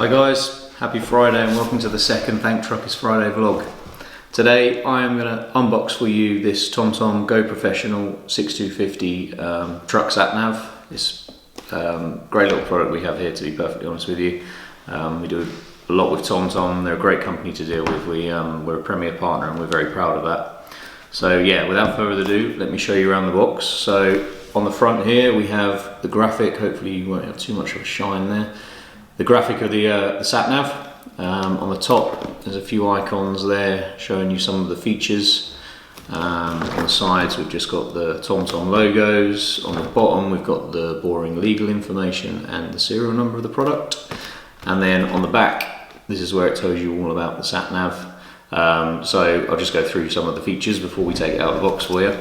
Hi guys, happy Friday and welcome to the second Thank Truck is Friday vlog. Today I am going to unbox for you this TomTom Go Professional 6250 truck Sat Nav. It's a great little product we have here, to be perfectly honest with you. We do a lot with TomTom. They're a great company to deal with. We're a premier partner and we're very proud of that. So yeah, without further ado, let me show you around the box. So on the front here we have the graphic. Hopefully you won't have too much of a shine there. The graphic of the Sat Nav. On the top there's a few icons there showing you some of the features. On the sides we've just got the TomTom logos. On the bottom we've got the boring legal information and the serial number of the product. And then on the back, this is where it tells you all about the Sat Nav. So I'll just go through some of the features before we take it out of the box for you.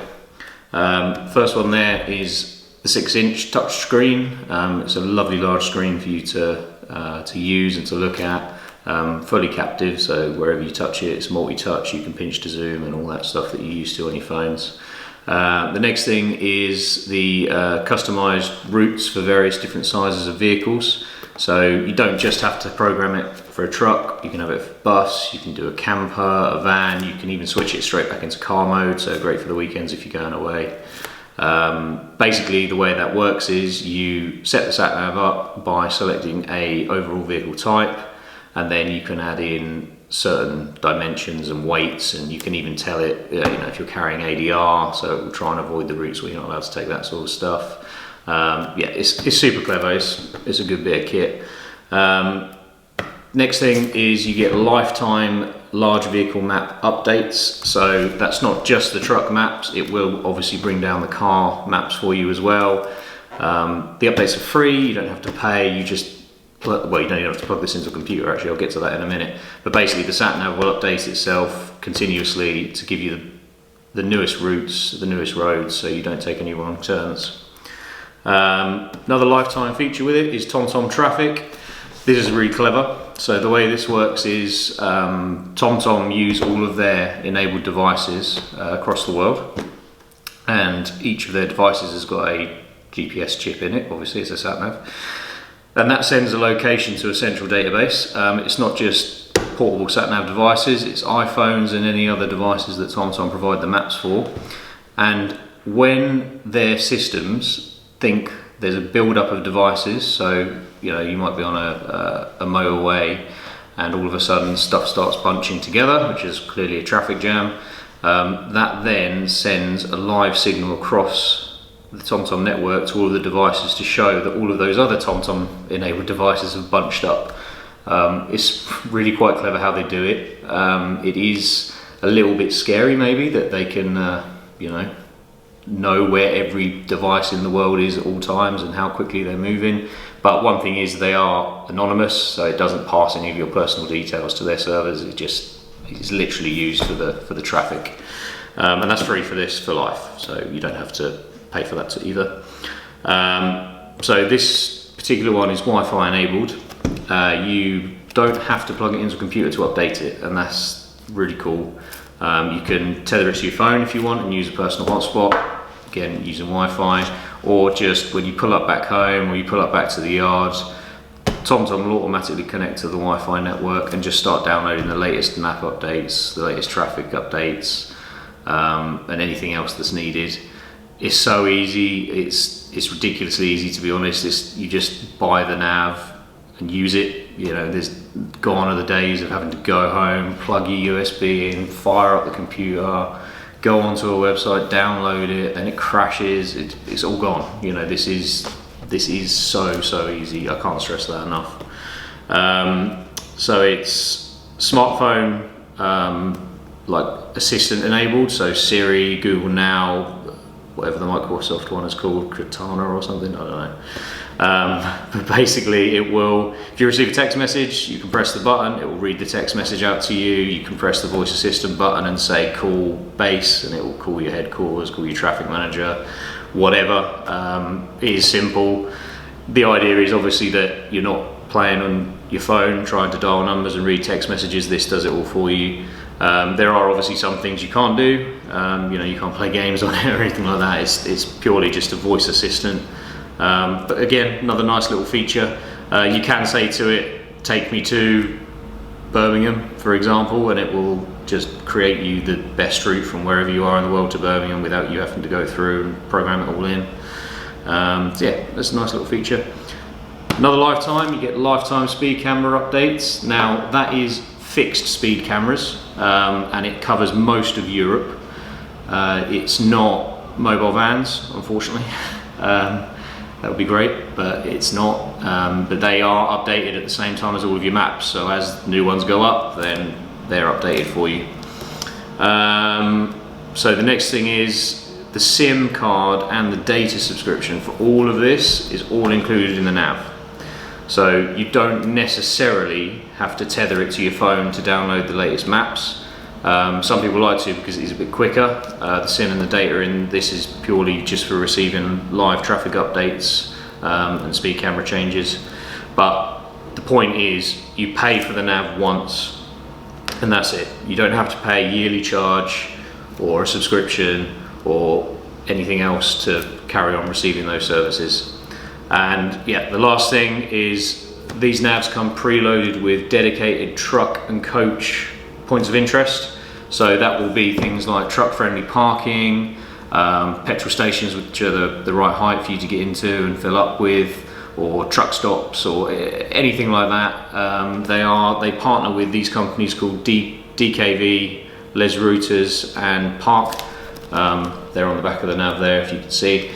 First one there is the 6-inch touch screen. It's a lovely large screen for you to use and to look at. Fully captive, so wherever you touch it, it's multi-touch. You can pinch to zoom and all that stuff that you're used to on your phones. The next thing is the customized routes for various different sizes of vehicles. So you don't just have to program it for a truck, you can have it for a bus, you can do a camper, a van, you can even switch it straight back into car mode, so great for the weekends if you're going away. Basically the way that works is you set the Sat Nav up by selecting a overall vehicle type, and then you can add in certain dimensions and weights, and you can even tell it, if you're carrying ADR, so it will try and avoid the routes where you're not allowed to take that sort of stuff. Yeah, it's super clever. It's a good bit of kit. Next thing is you get lifetime large vehicle map updates. So that's not just the truck maps, it will obviously bring down the car maps for you as well. The updates are free, you don't have to pay, you just well, you don't even have to plug this into a computer, actually, I'll get to that in a minute. But basically the Sat Nav will update itself continuously to give you the newest routes, the newest roads, so you don't take any wrong turns. Another lifetime feature with it is TomTom Traffic. This is really clever. So the way this works is TomTom use all of their enabled devices across the world, and each of their devices has got a GPS chip in it. Obviously it's a Sat Nav, and that sends a location to a central database. It's not just portable Sat Nav devices, it's iPhones and any other devices that TomTom provide the maps for. And when their systems think there's a build-up of devices, so you might be on a motorway and all of a sudden stuff starts bunching together, which is clearly a traffic jam, that then sends a live signal across the TomTom network to all of the devices to show that all of those other TomTom enabled devices have bunched up. It's really quite clever how they do it. It is a little bit scary maybe that they can know where every device in the world is at all times and how quickly they're moving. But one thing is they are anonymous, so it doesn't pass any of your personal details to their servers. It's literally used for the traffic, and that's free for this for life, so you don't have to pay for that either. So this particular one is Wi-Fi enabled. You don't have to plug it into a computer to update it, and that's really cool. You can tether it to your phone if you want and use a personal hotspot, again using Wi-Fi, or just when you pull up back home or you pull up back to the yard, TomTom will automatically connect to the Wi-Fi network and just start downloading the latest map updates, the latest traffic updates, and anything else that's needed. It's so easy, it's ridiculously easy, to be honest. You just buy the nav and use it. There's gone are the days of having to go home, plug your USB in, fire up the computer, go onto a website, download it, and it crashes. It's all gone. This is so easy. I can't stress that enough. So it's smartphone like assistant enabled, so Siri, Google Now, whatever the Microsoft one is called, Cortana or something, I don't know. But basically it will, if you receive a text message, you can press the button, it will read the text message out to you. You can press the voice assistant button and say call base, and it will call your headquarters, call your traffic manager, whatever. It is simple. The idea is obviously that you're not playing on your phone trying to dial numbers and read text messages. This does it all for you. There are obviously some things you can't do. You can't play games on it or anything like that. It's purely just a voice assistant. But again, another nice little feature. You can say to it, take me to Birmingham, for example, and it will just create you the best route from wherever you are in the world to Birmingham without you having to go through and program it all in. So yeah, that's a nice little feature. Another lifetime, you get lifetime speed camera updates. Now that is fixed speed cameras, and it covers most of Europe. It's not mobile vans, unfortunately. That would be great, but it's not. But they are updated at the same time as all of your maps. So as new ones go up, then they're updated for you. So the next thing is the SIM card and the data subscription for all of this is all included in the nav. So you don't necessarily have to tether it to your phone to download the latest maps. Some people like to because it's a bit quicker. The SIM and the data in this is purely just for receiving live traffic updates and speed camera changes. But the point is, you pay for the nav once and that's it. You don't have to pay a yearly charge or a subscription or anything else to carry on receiving those services. And yeah, the last thing is these navs come preloaded with dedicated truck and coach points of interest. So that will be things like truck friendly parking, petrol stations which are the right height for you to get into and fill up with, or truck stops or anything like that. They partner with these companies called DKV, Les Routers and Park. They're on the back of the nav there if you can see.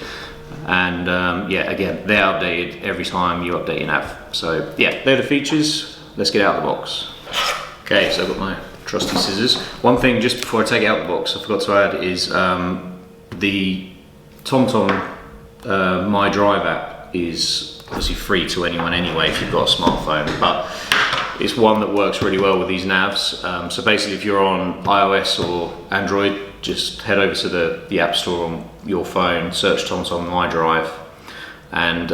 And yeah, again, they're updated every time you update your nav. So yeah, they're the features. Let's get out of the box. Okay, so I've got my trusty scissors. One thing just before I take it out of the box I forgot to add is the TomTom My Drive app is obviously free to anyone anyway if you've got a smartphone, but it's one that works really well with these navs. So basically if you're on iOS or Android, just head over to the App Store on your phone, search TomTom My Drive, and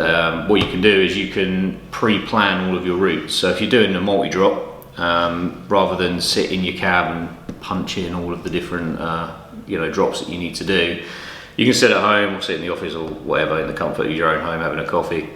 what you can do is you can pre-plan all of your routes. So if you're doing a multi-drop, rather than sit in your cab and punch in all of the different drops that you need to do, you can sit at home or sit in the office or whatever in the comfort of your own home having a coffee,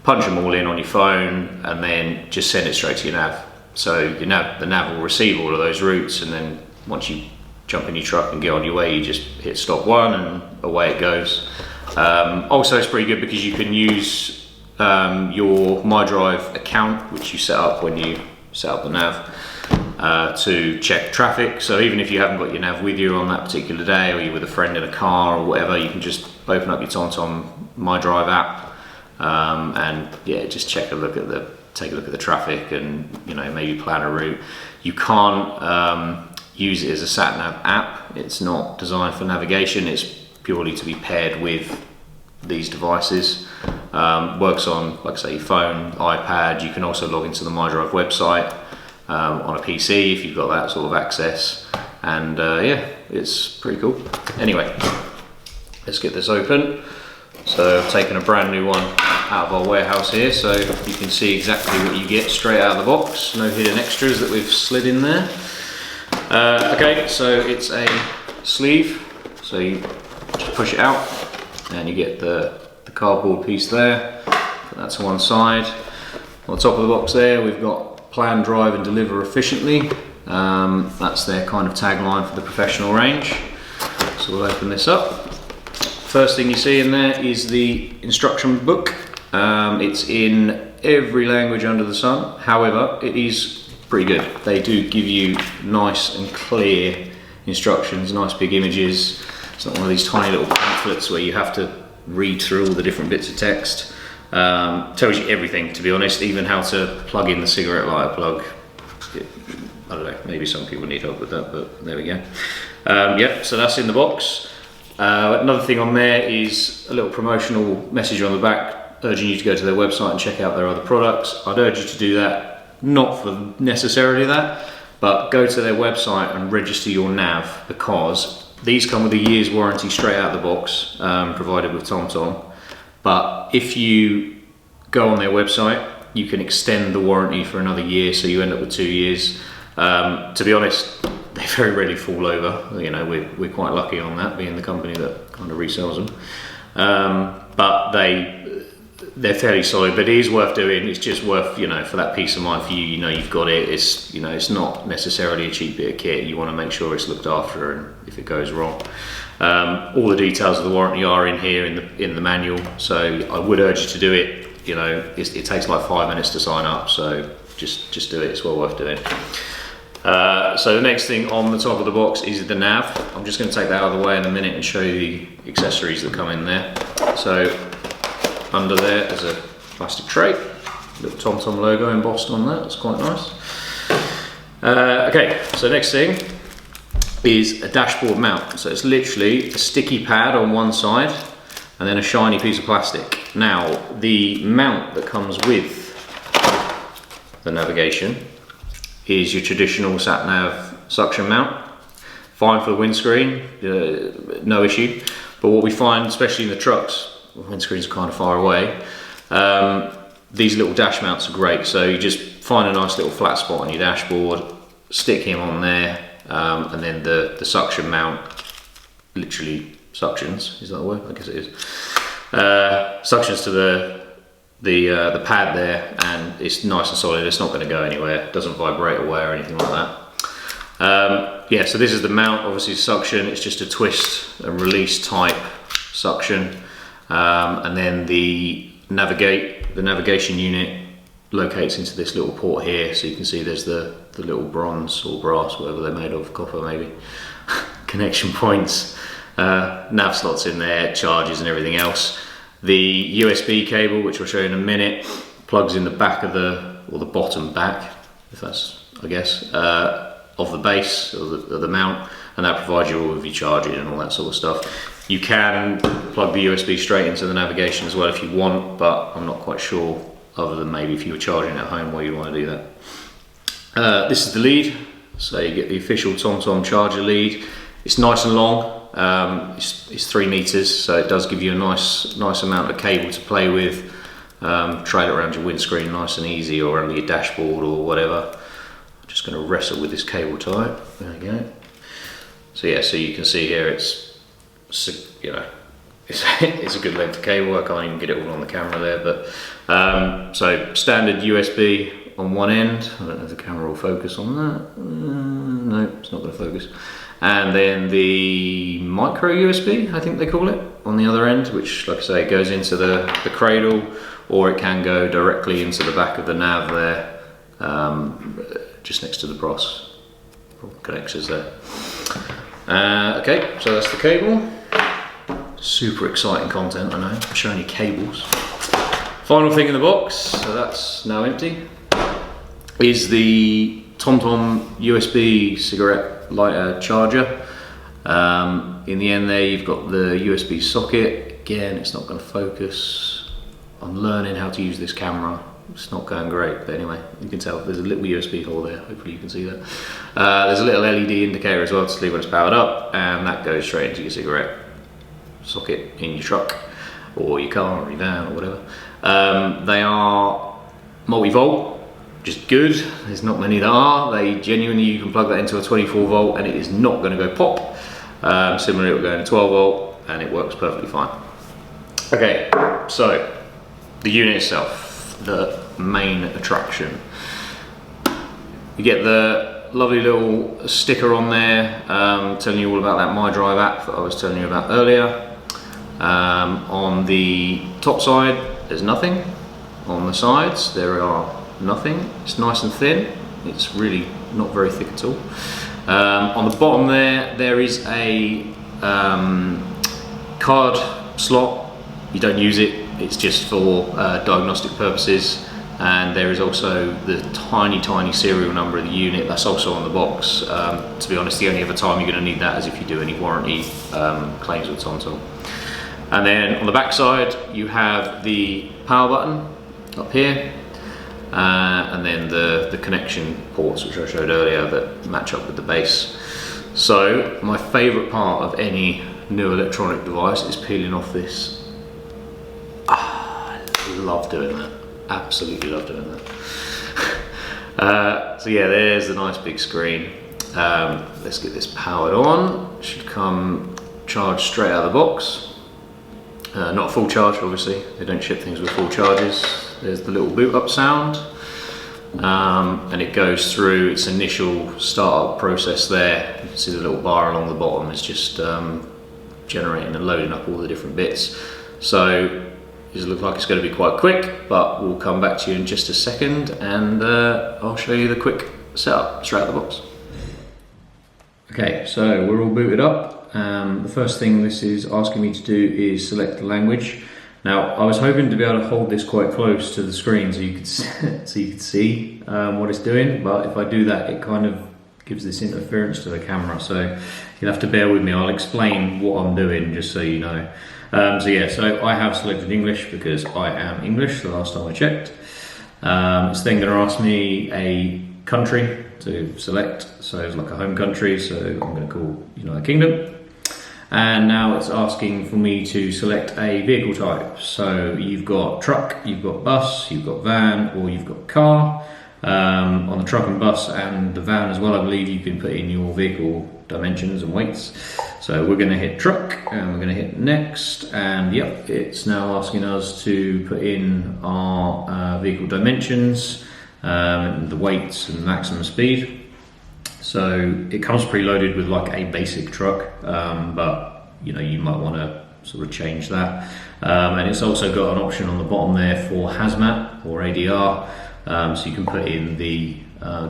punch them all in on your phone and then just send it straight to your nav. So the nav will receive all of those routes, and then once you jump in your truck and get on your way, you just hit stop one and away it goes. Also it's pretty good because you can use your My Drive account, which you set up when you set up the nav, to check traffic. So even if you haven't got your nav with you on that particular day, or you're with a friend in a car or whatever, you can just open up your TomTom My Drive app and yeah, just take a look at the traffic and maybe plan a route. You can't use it as a Sat Nav app. It's not designed for navigation. It's purely to be paired with these devices. Works on, like I say, your phone, iPad. You can also log into the My Drive website on a PC if you've got that sort of access. And yeah, it's pretty cool. Anyway, let's get this open. So I've taken a brand new one out of our warehouse here, so you can see exactly what you get straight out of the box. No hidden extras that we've slid in there. Okay, so it's a sleeve, so you just push it out and you get the cardboard piece there. Put that to one side. On the top of the box there we've got plan, drive and deliver efficiently. That's their kind of tagline for the professional range. So we'll open this up. First thing you see in there is the instruction book. It's in every language under the sun, however it is pretty good. They do give you nice and clear instructions, nice big images. It's not one of these tiny little pamphlets where you have to read through all the different bits of text. Tells you everything, to be honest, even how to plug in the cigarette lighter plug. I don't know, maybe some people need help with that, but there we go. Yeah, so that's in the box. Another thing on there is a little promotional message on the back urging you to go to their website and check out their other products. I'd urge you to do that. Not for necessarily that, but go to their website and register your nav, because these come with a year's warranty straight out of the box, provided with TomTom. But if you go on their website, you can extend the warranty for another year, so you end up with 2 years. To be honest, they very rarely fall over. We're quite lucky on that, being the company that kind of resells them. But they're fairly solid, but it is worth doing. It's just worth, you know, for that peace of mind for you, you know you've got it. It's, you know, it's not necessarily a cheap bit of kit. You want to make sure it's looked after, and if it goes wrong. All the details of the warranty are in here in the manual, so I would urge you to do it. You know, it takes like 5 minutes to sign up, so just do it. It's well worth doing. So the next thing on the top of the box is the nav. I'm just going to take that out of the way in a minute and show you the accessories that come in there. So under there's a plastic tray, little TomTom logo embossed on that. That's quite nice. Okay, so next thing is a dashboard mount. So it's literally a sticky pad on one side and then a shiny piece of plastic. Now, the mount that comes with the navigation is your traditional Sat Nav suction mount. Fine for the windscreen, no issue. But what we find, especially in the trucks, windscreens are kind of far away, these little dash mounts are great. So you just find a nice little flat spot on your dashboard, stick him on there, and then the suction mount literally suctions, is that a word? I guess it is. Suctions to the pad there, and it's nice and solid. It's not going to go anywhere. It doesn't vibrate away or anything like that. Yeah, so this is the mount. Obviously suction, it's just a twist and release type suction, and then the navigation unit locates into this little port here. So you can see there's the little bronze or brass, whatever they're made of, copper maybe, connection points, nav slots in there, charges and everything else. The USB cable, which I'll show you in a minute, plugs in the back of or the bottom back, if that's, I guess, of the base of the mount, and that provides you all with your charging and all that sort of stuff. You can plug the USB straight into the navigation as well if you want, but I'm not quite sure, other than maybe if you were charging at home where you want to do that. This is the lead, so you get the official TomTom charger lead. It's nice and long. It's 3 meters, so it does give you a nice amount of cable to play with. Trail it around your windscreen nice and easy, or under your dashboard or whatever. I'm just going to wrestle with this cable type. There we go. So yeah, so you can see here it's, you know, it's a good length of cable. I can't even get it all on the camera there, but so standard USB on one end. I don't know if the camera will focus on that. No, it's not going to focus. And then the micro USB, I think they call it, on the other end, which, like I say, goes into the cradle, or it can go directly into the back of the nav there, just next to the brass connectors there. Okay, so that's the cable. Super exciting content, I know. I'm showing you cables. Final thing in the box, so that's now empty, is the TomTom USB cigarette lighter charger. In the end there you've got the USB socket. Again, it's not going to focus. I'm learning how to use this camera. It's not going great, but anyway, you can tell there's a little USB hole there. Hopefully you can see that. There's a little LED indicator as well to see when it's powered up, and that goes straight into your cigarette socket in your truck or your car or your van or whatever. They are multi-volt, just good. There's not many that are. They genuinely, you can plug that into a 24 volt and it is not going to go pop. Similarly, it will go into 12 volt and it works perfectly fine. Okay, so the unit itself, the main attraction. You get the lovely little sticker on there telling you all about that MyDrive app that I was telling you about earlier. On the top side, there's nothing. On the sides, there are nothing. It's nice and thin. It's really not very thick at all. On the bottom there is a card slot. You don't use it. It's just for diagnostic purposes. And there is also the tiny serial number of the unit. That's also on the box. To be honest, the only other time you're going to need that is if you do any warranty claims with TomTom. And then on the back side, you have the power button up here, and then the connection ports, which I showed earlier, that match up with the base. So my favourite part of any new electronic device is peeling off this. I love doing that. Absolutely love doing that. So yeah, there's the nice big screen. Let's get this powered on. Should come charged straight out of the box. not a full charge, obviously. They don't ship things with full charges. There's the little boot up sound, and it goes through its initial startup process there. You can see the little bar along the bottom is just generating and loading up all the different bits. So it looks like it's going to be quite quick, but we'll come back to you in just a second, and I'll show you the quick setup straight out of the box. Okay, so we're all booted up. The first thing this is asking me to do is select the language. Now, I was hoping to be able to hold this quite close to the screen so you could see what it's doing, but if I do that, it kind of gives this interference to the camera, so you'll have to bear with me. I'll explain what I'm doing just so you know. So I have selected English because I am English, the last time I checked. It's then going to ask me a country to select, so it's like a home country, so I'm going to call United Kingdom. And now it's asking for me to select a vehicle type. So you've got truck, you've got bus, you've got van, or you've got car. On the truck and bus and the van as well, I believe you can put in your vehicle dimensions and weights. So we're going to hit truck and we're going to hit next, and yep, it's now asking us to put in our vehicle dimensions, the weights and maximum speed. So it comes preloaded with like a basic truck, but you might want to sort of change that. And it's also got an option on the bottom there for hazmat or ADR, so you can put in the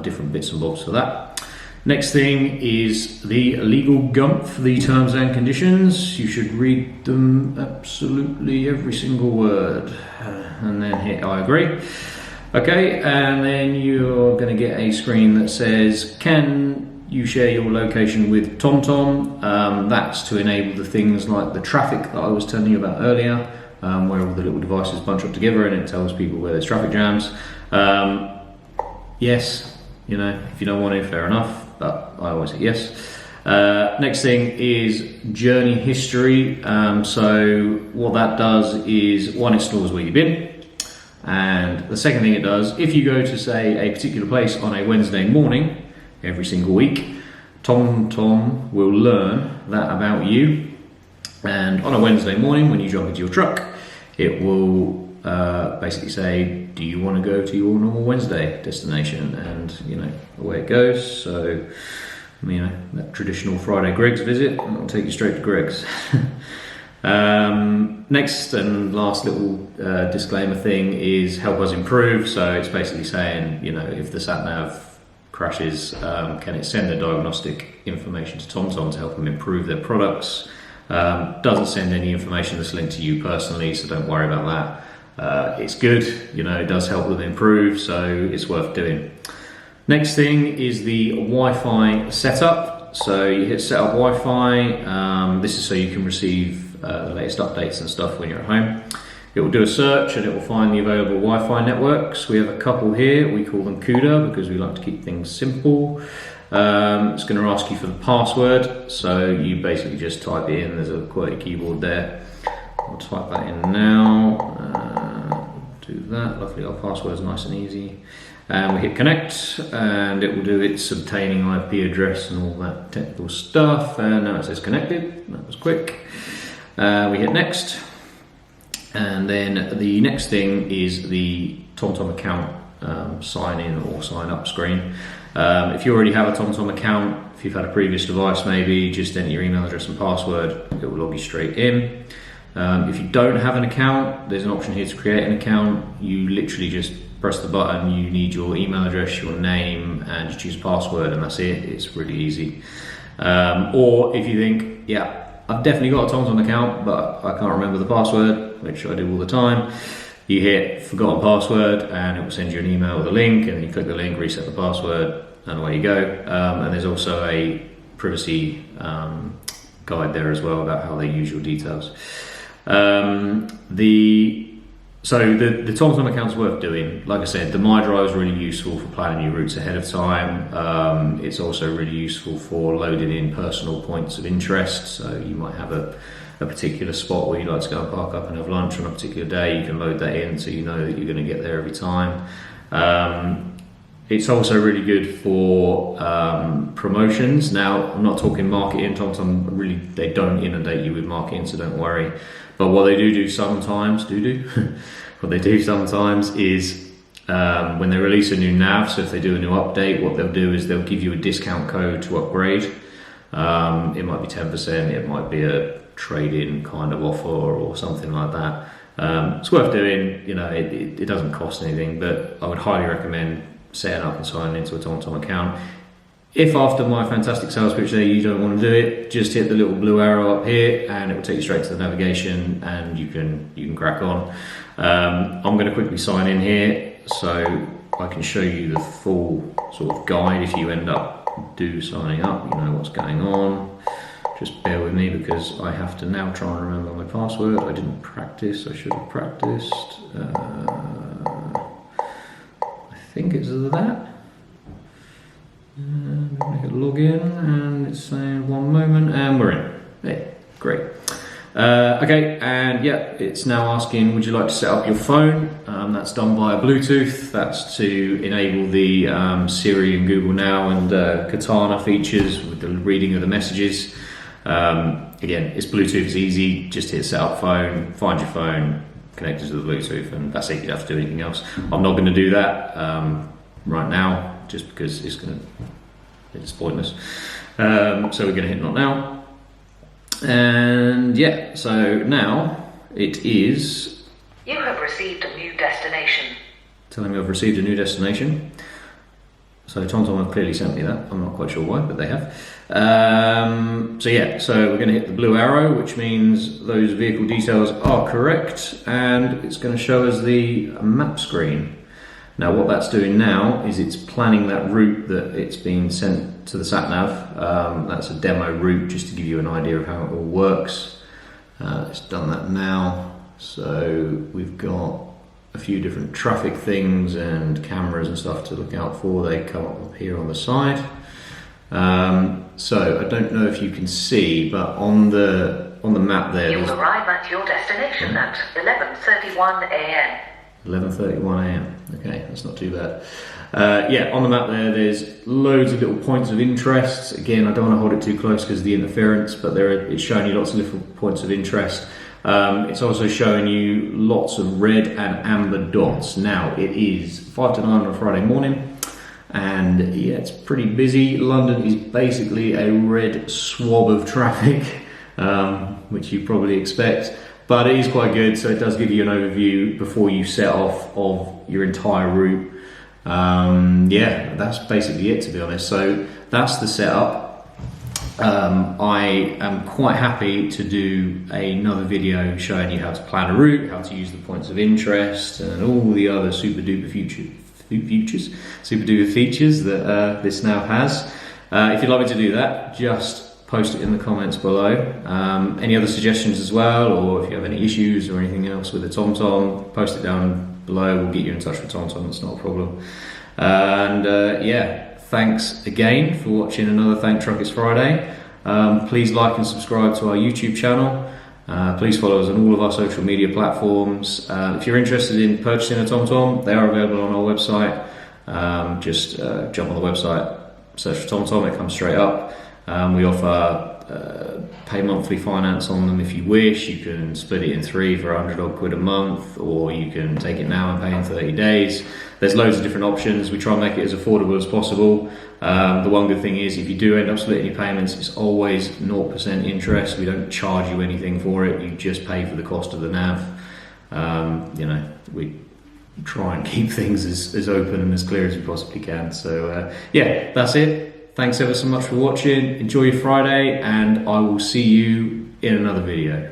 different bits and bobs for that. Next thing is the legal gumph, the terms and conditions. You should read them absolutely every single word, and then hit I agree. Okay, and then you're going to get a screen that says, can you share your location with TomTom? That's to enable the things like the traffic that I was telling you about earlier, where all the little devices bunch up together and it tells people where there's traffic jams. Yes, if you don't want to, fair enough, but I always say yes. Next thing is journey history. So what that does is, one, it stores where you've been. And the second thing it does, if you go to, say, a particular place on a Wednesday morning every single week, TomTom will learn that about you. And on a Wednesday morning, when you jump into your truck, it will basically say, do you want to go to your normal Wednesday destination? And, away it goes. So, that traditional Friday Greggs visit, it'll take you straight to Greggs. Next and last little disclaimer thing is help us improve. So it's basically saying, if the Sat Nav crashes, can it send the diagnostic information to TomTom to help them improve their products? Doesn't send any information that's linked to you personally, so don't worry about that. It's good, it does help them improve, so it's worth doing. Next thing is the Wi-Fi setup. So you hit set up Wi-Fi. This is so you can receive the latest updates and stuff when you're at home. It will do a search and it will find the available Wi-Fi networks. We have a couple here. We call them Kuda because we like to keep things simple. It's going to ask you for the password, so you basically just type it in. There's a QWERTY keyboard there. I'll type that in now. Do that. Luckily our password is nice and easy. And we hit connect, and it will do its obtaining IP address and all that technical stuff. And now it says connected. That was quick. We hit next, and then the next thing is the TomTom account sign in or sign up screen. If you already have a TomTom account, if you've had a previous device maybe, just enter your email address and password, it will log you straight in. If you don't have an account, there's an option here to create an account. You literally just press the button, you need your email address, your name, and you choose password, and that's it. It's really easy. Or if you think, yeah, I've definitely got a TomTom account, but I can't remember the password, which I do all the time, you hit forgotten password, and it will send you an email with a link, and then you click the link, reset the password, and away you go. And there's also a privacy guide there as well about how they use your details. So the TomTom account's worth doing. Like I said, the MyDrive is really useful for planning your routes ahead of time. It's also really useful for loading in personal points of interest. So you might have a particular spot where you like to go and park up and have lunch on a particular day. You can load that in so you know that you're going to get there every time. It's also really good for promotions. Now, I'm not talking marketing. TomTom really, they don't inundate you with marketing, so don't worry. But what they do sometimes, what they do sometimes is when they release a new nav, so if they do a new update, what they'll do is they'll give you a discount code to upgrade. It might be 10%, it might be a trade-in kind of offer or something like that. It's worth doing, you know, it doesn't cost anything, but I would highly recommend setting up and signing into a TomTom account. If after my fantastic sales pitch there you don't want to do it, just hit the little blue arrow up here and it will take you straight to the navigation and you can crack on. I'm going to quickly sign in here so I can show you the full sort of guide if you end up signing up, you know what's going on. Just bear with me because I have to now try and remember my password. I didn't practice, I should have practiced. I think it's that. And make it log in and it's saying 1 moment and we're in. Hey, great. Okay, and yeah, it's now asking, would you like to set up your phone? That's done via Bluetooth. That's to enable the Siri and Google Now and Katana features with the reading of the messages. Again, it's Bluetooth, it's easy. Just hit set up phone, find your phone, connect it to the Bluetooth, and that's it. You don't have to do anything else. I'm not going to do that right now, just because it's pointless. So we're going to hit not now. And yeah, so now it is... You have received a new destination. Telling me I've received a new destination. So TomTom have clearly sent me that. I'm not quite sure why, but they have. So yeah, so we're going to hit the blue arrow, which means those vehicle details are correct, and it's going to show us the map screen. Now what that's doing now is it's planning that route that it's been sent to the Sat Nav. That's a demo route just to give you an idea of how it all works. It's done that now. So we've got a few different traffic things and cameras and stuff to look out for. They come up here on the side. So I don't know if you can see, but on the map there... You will arrive at your destination at 11:31 a.m. 11:31 a.m. Okay, that's not too bad. Yeah, on the map there's loads of little points of interest. Again, I don't want to hold it too close because of the interference, but it's showing you lots of little points of interest. It's also showing you lots of red and amber dots. Now, it is 5 to 9 on a Friday morning, and yeah, it's pretty busy. London is basically a red swab of traffic, which you probably expect. But it is quite good, so it does give you an overview before you set off of your entire route. Yeah, that's basically it, to be honest. So that's the setup. I am quite happy to do another video showing you how to plan a route, how to use the points of interest, and all the other super duper features that this nav has. If you'd like me to do that, just post it in the comments below. Any other suggestions as well, or if you have any issues or anything else with the TomTom, post it down below. We'll get you in touch with TomTom, it's not a problem. And yeah, thanks again for watching another Thank Truck It's Friday. Please like and subscribe to our YouTube channel. Please follow us on all of our social media platforms. If you're interested in purchasing a TomTom, they are available on our website. Just jump on the website, search for TomTom, it comes straight up. We offer pay monthly finance on them if you wish. You can split it in 3 for 100 odd quid a month, or you can take it now and pay in 30 days. There's loads of different options. We try and make it as affordable as possible. The one good thing is if you do end up splitting your payments, it's always 0% interest. We don't charge you anything for it. You just pay for the cost of the nav. You know, we try and keep things as open and as clear as we possibly can. So yeah, that's it. Thanks ever so much for watching. Enjoy your Friday, and I will see you in another video.